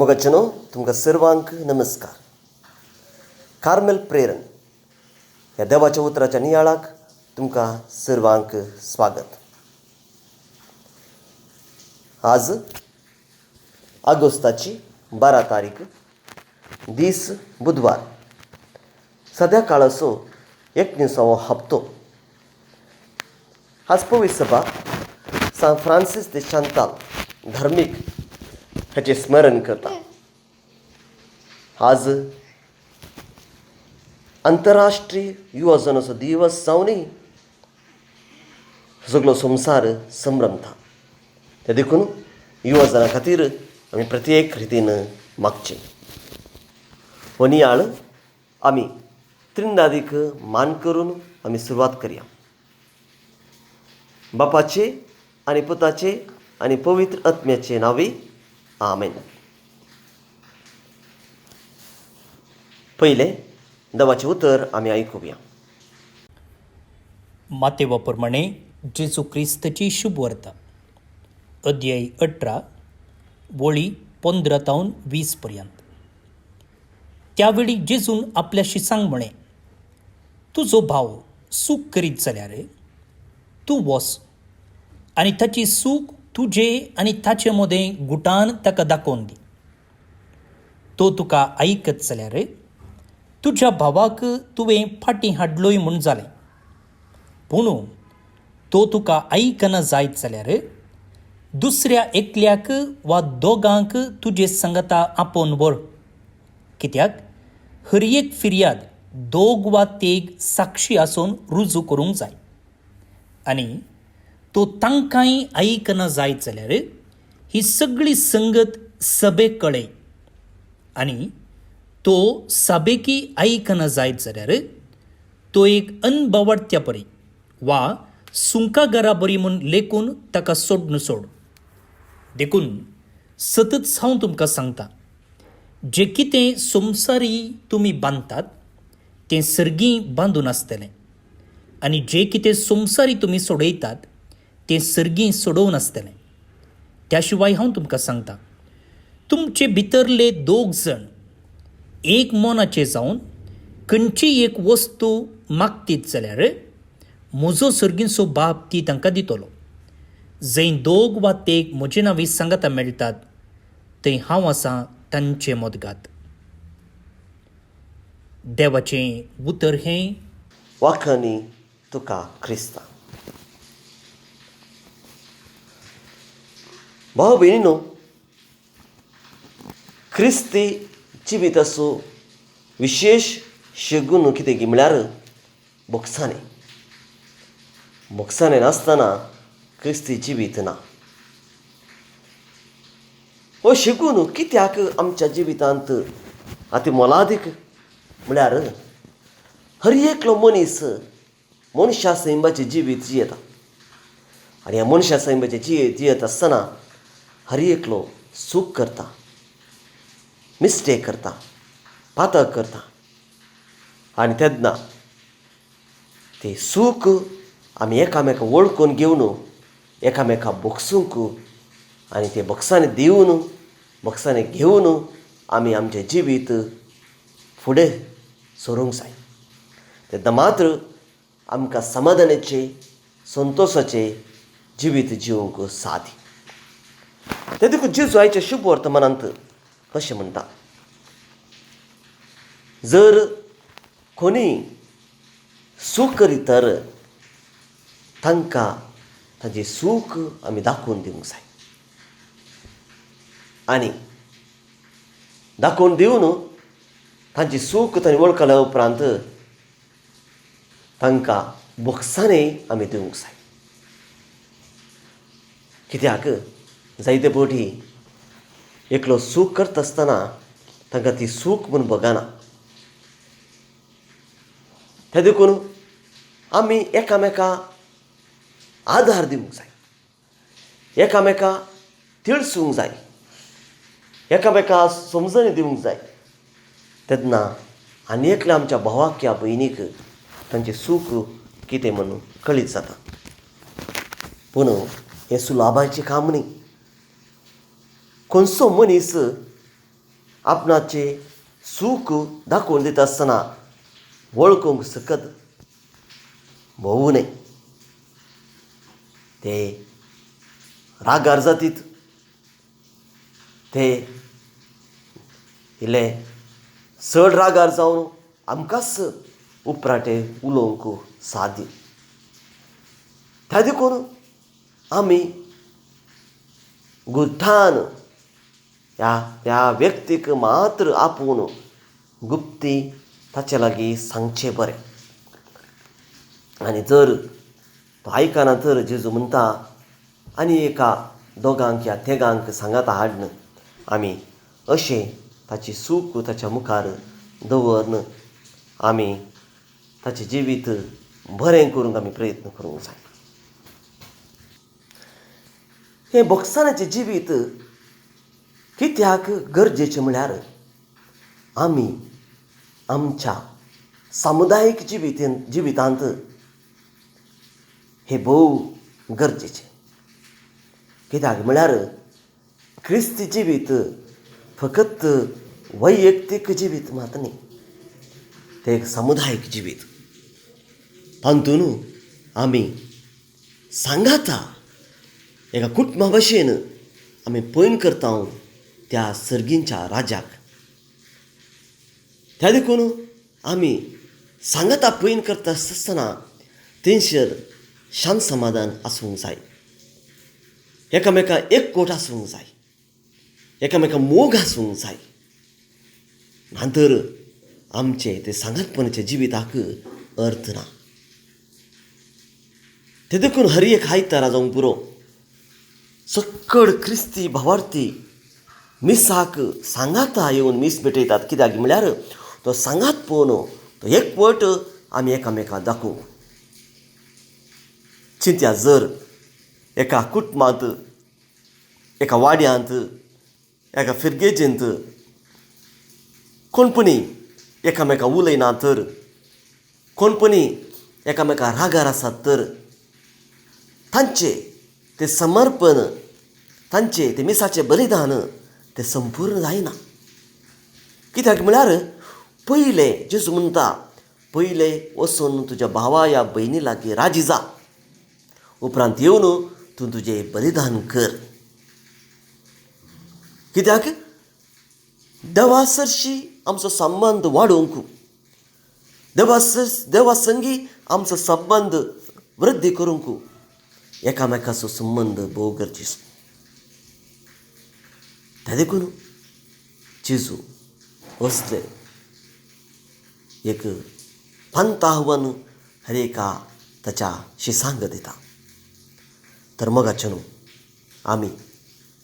आत्मगच्छनो तुमकां सर्वांक नमस्कार. कार्मेल प्रेरण ह्या देवाच्या उतराच्या नियाळाक तुमकां सर्वांक स्वागत. आज ऑगस्टाची 12 तारीख, दीस बुधवार. सद्या काळाचो 19वां हप्तो. आज पवित्र सभा सान फ्रांसीस दे शांताल धार्मीक हाचे स्मरण करता. आज आंतरराष्ट्रीय युवा जनाचो दिवस जावनय सगळो संवसार संभ्रमता. ते देखून युवा जनां खातीर आमी प्रत्येक रितीन मागचें. हो नियाळ आमी त्रिनादीक मान करून आमी सुरवात करया. बापाचे आनी पुताचे आनी पवित्र आत्म्याचे नांवे आमेन. पहिले देवाचें उतर आमी आयकुया. मातेवाप्रमाणे जेजू क्रिस्ताची शुभ वार्ता, अध्याय 18 वळी 15-20 पर्यंत. त्यावेळी जेजून आपल्या शिसांक म्हणे, तुजो भाव सूख करीत जाल्यार तूं वच आनी ताची सूख तुजे आनी ताचे मदें गुटान ताका दाखोवन दी. तो तुका आयकत जाल्यार तुज्या भावाक तुवें फाटीं हाडलोय म्हूण जालें. पूण तो तुका आयकना जायत जाल्यार दुसऱ्या एकल्याक वा दोगांक तुजे सांगता आपोवन व्हर. कित्याक हर एक फिर्याद 2 वा 3 साक्षी आसून रुजू करूंक जाय. आनी तो तांकांय आयकना जायत जाल्यार ही सगळी संगत सभेक कळय. आनी तो सभेकी आयकना जायत जाल्यार तो एक अनबावडत्या परी वा सुंकागारा बरी म्हूण लेखून ताका सोडून सोड. देखून सतत हांव तुमकां सांगता, जें कितें संवसारी तुमी बांदतात तें सर्गीं बांदून आसतलें, आनी जें कितें संवसारी तुमी सोडयतात तें सर्गीं सोडोवन आसतलें. त्या शिवाय हांव तुमकां सांगता, तुमचे भितरले 2 जण एक मोनाचे जावन खंयचीय एक वस्तू मागतीत जाल्यार म्हजो सर्गींचो बाप ती तांकां दितलो. जंय 2 वा 3 म्हजे नांवी सांगता मेळटात थंय हांव आसां तांचे मदगात. देवाचें उतर हें. वाखानी तुका क्रिस्ता. भाव भयणीनो, क्रिस्ती जिविताचो विशेष शेगून कितें गी म्हळ्यार बोगसाणें. बोगसाणें नासतना क्रिस्ती जिवीत ना. हो शेगून कित्याक आमच्या जिवितांत अति मोलादीक म्हळ्यार हर एकलो मनीस मनशा सैमाचें जिवीत जियेता. आनी ह्या मनशा सैमाचें जियेत आसतना हर एकलो सूख करता, मिस्टेक करता, पातक करता. आनी तेन्ना तें सूख आमी एकामेका वळखून घेवन एकामेका बोगसूंक आनी तें बोगसाणें दिवन बोगसाणें घेवन आमी आमचें जिवीत फुडें सरूंक जाय. तेन्ना मात्र आमकां समाधानाचें संतोशाचें जिवीत जिवंक सादी. ते देखून जेजू आयच्या शुभ वर्तमानांत अशें म्हणटा, जर कोणीय सूख करीत तर तांकां ताचें सूख आमी दाखोवन दिवंक जाय. आनी दाखोवन दिवन तांची सूख तांणी वळखल्या उपरांत तांकां बोगसाणें आमी दिवंक जाय. कित्याक जायते फावटी एकलो सूख करता आसतना तांकां ती सूख म्हूण बगना. ते देखून आमी एकामेका आदार दिवंक जाय, एकामेका तिळसूंक जाय, एकामेका समजणी दिवंक जाय. तेन्ना आनी एकल्या आमच्या भावाक किंवा भयणीक तांचें सूख कितें म्हणून कळीत जाता. पूण हें सुलाभाचें काम न्ही. खंयचो मनीस आपणाचे सूख दाखोवन दिता आसतना वळखूंक सकत भोवू नये. ते रागार जातीत, ते इल्ले चड रागार जावन आमकांच उपराटे उलोवंक साथ दिता. त्या देखून आमी गुट्टान ह्या व्यक्तीक मात्र आपूण गुप्ती ताचे लागीं सांगचें बरें. आनी जर तो आयकना तर जेजू म्हणटा आनी एका दोगांक या तेगांक सांगात हाडन आमी अशें ताची सूख ताच्या मुखार दवरन आमी ताचें जिवीत बरें करूंक आमी प्रयत्न करूंक जाय. हें बोगसानाचें जिवीत कित्याक गरजेचें म्हळ्यार आमी आमच्या सामुदायीक जिवितांत हें भोव गरजेचें. कित्याक म्हळ्यार क्रिस्ती जिवीत फकत वैयक्तीक जिवीत मात न्ही, तें एक सामुदायीक जिवीत. तातूंत आमी सांगाता एका कुटुंबा भशेन आमी पयन करता त्या सर्गींच्या राजाक. त्या देखून आमी सांगाता पयन करता आसतना तेंचेर शांत समाधान आसूंक जाय, एकामेकां एकवट आसूंक जाय, एकामेकां मोग आसूंक जाय. नातर आमचे ते सांगातपणाच्या जिविताक अर्थ ना. ते देखून हर एक आयतारा जावं पुरो सक्कड क्रिस्ती भावार्थी मिसाक सांगाता येवन मीस भेटयतात. कित्याक म्हळ्यार तो सांगात पळोवन तो एकवट आमी एकामेकां दाखोवंक. चिंत्या जर एका कुटुंबांत, एका वाड्यांत, एका फिरगेजेंत कोणपणी एकामेकां उलयना तर, कोणपणी एकामेकां रागार आसात तर तांचें तें समर्पण, तांचें तें मिसाचें बलिदान तें संपूर्ण जायना. कित्याक म्हळ्यार पयलें जेजू म्हणटा पयलें वचून तुज्या भावा या भयणी लागीं राजी जा, उपरांत येवन तूं तुजें बलिदान कर. कित्याक देवा सरशी आमचो संबंद वाडोवंक, देवा संगी आमचो संबंद वृद्धी करूंक एकामेकाचो संबंद भोव गरजेचो. त्या देखून जेजू असले एक पंत आव्हान हर एका ताच्या शिसांक दिता. तर मोगाचे न्हू, आमी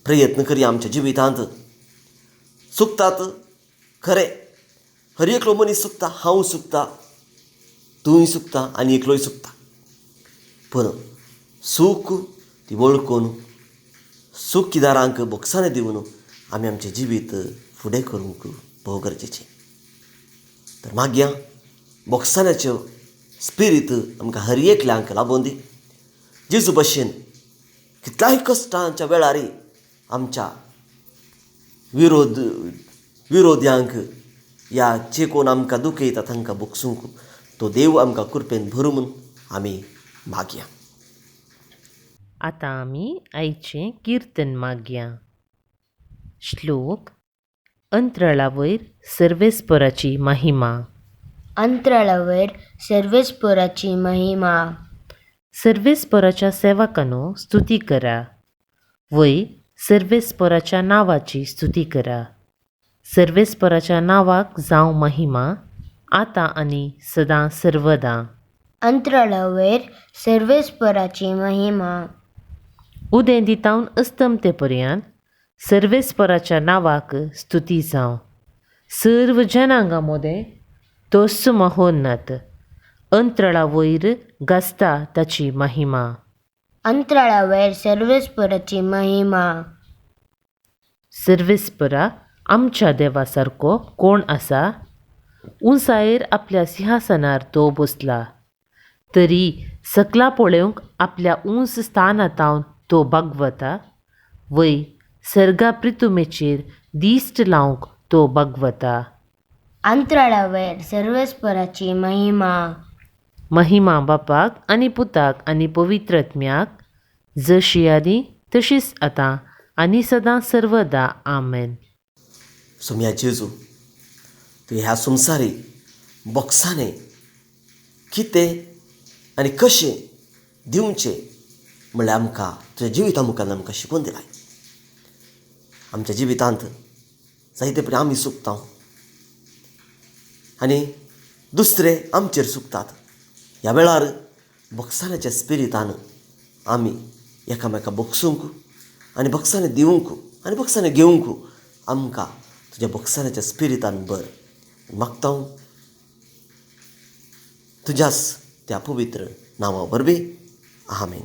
प्रयत्न करया आमच्या जिवितांत चुकतात खरें, हर एकलो मनीस चुकता, हांव चुकता, तूंय चुकता आनी एकलोय चुकता. पूण सूख ती वळखून सुखीदारांक बोगसाने दिवन आमी आमचें जिवीत फुडें करूंक भोव गरजेचें. तर मागया बोगसान्याच्यो स्पिरीत आमकां हर एकल्यांक लाबोवन दी. जेजू भशेन कितल्याय कश्टांच्या वेळारी आमच्या विरोध्यांक या जे कोण आमकां दुखयता तांकां बोगसूंक तो देव आमकां कृपेन भरूं म्हूण आमी मागया. आतां आमी आयचें किर्तन मागया. श्लोक अंतराळा वयर सर्वेस्पराची महिमा. अंतराळा वयर सर्वेस्पराची महिमा. सर्वेस्पराच्या सेवकांनो स्तुती करा. वय सर्वेस्पराच्या नांवाची स्तुती करा. सर्वेस्पराच्या नांवाक जावं महिमा आतां आनी सदां सर्वदा. अंतराळा वयर सर्वेस्पराची महिमा. उदें दितावन अस्तमते पर्यंत सर्वेस्पराच्या नांवाक स्तुती जावं. सर्व जनांगा मोदें तोस महोन्नत. अंतराळा वयर गाजता ताची महिमा. अंतराळा वयर सर्वेस्पराची महिमा. सर्वेस्परा आमच्या देवा सारको कोण आसा? उंचायेर आपल्या सिंहासनार तो बसला. तरी सकला पळोवंक आपल्या उंच स्थानांतावन तो भगवता. वय सर्गा पृथुमेचेर दिश्ट लावंक तो भगवता. अंतराळा वयर सर्वेस्पराची महिमा. महिमा बापाक आनी पुताक आनी पवित्रत्म्याक, जशी आदी तशीच आतां आनी सदां सर्वदा. आमेन. सोम्या जेजू, तुवें ह्या संवसारी बोक्सांनी कितें आनी कशें दिवचें म्हणल्यार आमकां तुज्या जिविता मुखार आमकां शिकून दिलाय. आमच्या जिवितांत जायते परी आमी चुकता आनी दुसरे आमचेर चुकतात. ह्या वेळार बोक्सानाच्या स्पिरितान आमी एकामेका बोक्सूंक आनी बोक्साने दिवंक आनी बोक्साने घेवंक आमकां तुज्या बोक्सानाच्या स्पिरितान भर. मागता तुज्याच त्या पवित्र नांवा वरवीं. आमेन.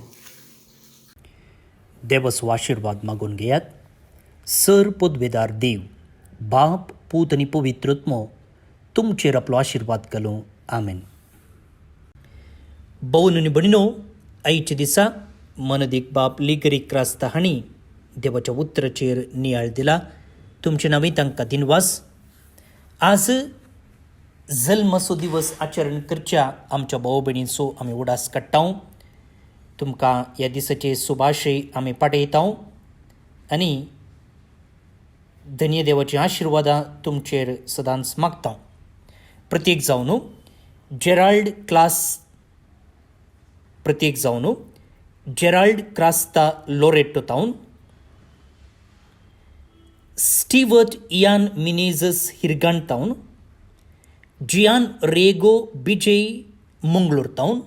देवस्व आशीर्वाद मागून घेयात. सर पदवेदार देव, बाप, पूत आनी पवित्रत्मो तुमचेर आपलो आशीर्वाद घालूं. आमेन. भवन आनी भणिनो, आयच्या दिसा मनदीक बाप लिगरीक क्रास्ता हांणी देवाच्या उतराचेर नियाळ दिला. तुमचे नांवी तांकां दिनवास. आज जल्मचो दिवस आचरण करच्या आमच्या भाव भयणींचो आमी उडास काडटा. तुमकां ह्या दिसाचे शुभाशय आमी पाठयता आनी धन्य देवाची आशिर्वादां तुमचेर सदांच मागता. प्रत्येक जावन जेराल्ड क्रास्ता लोरेटो तावन, स्टीवर्ट इयान मिनेझस हिरगांड तावन, जियान रेगो बिजय मंगळूर तावन,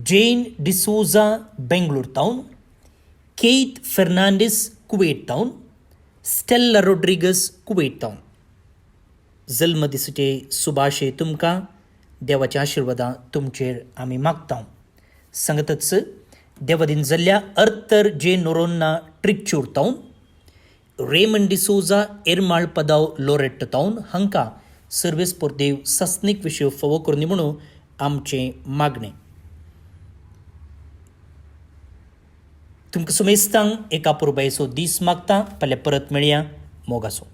जेन डिसोजा बेंगळूर तावन, केथ फेर्नांडीस कुवेट तावन, स्टेल्ला रोड्रिगस कुवेट तावन. जल्म दिसाचे शुभाशय तुमकां, देवाची आशिर्वादां तुमचेर आमी मागता. सांगतच देवादीन जाल्ल्या अर्थर जे नोरोन्ना ट्रिक्चूर तावन, रेमंड डिसोजा एरमाळ पदाव लोरेट तावन हांकां सर्वेस्पोर देव सस्नीक विशय फावो करूं म्हणून आमचें मागणें. तुमकां सुमेस्तांक एका पुरबायेचो दीस मागता. फाल्यां परत मेळया. मोगासो.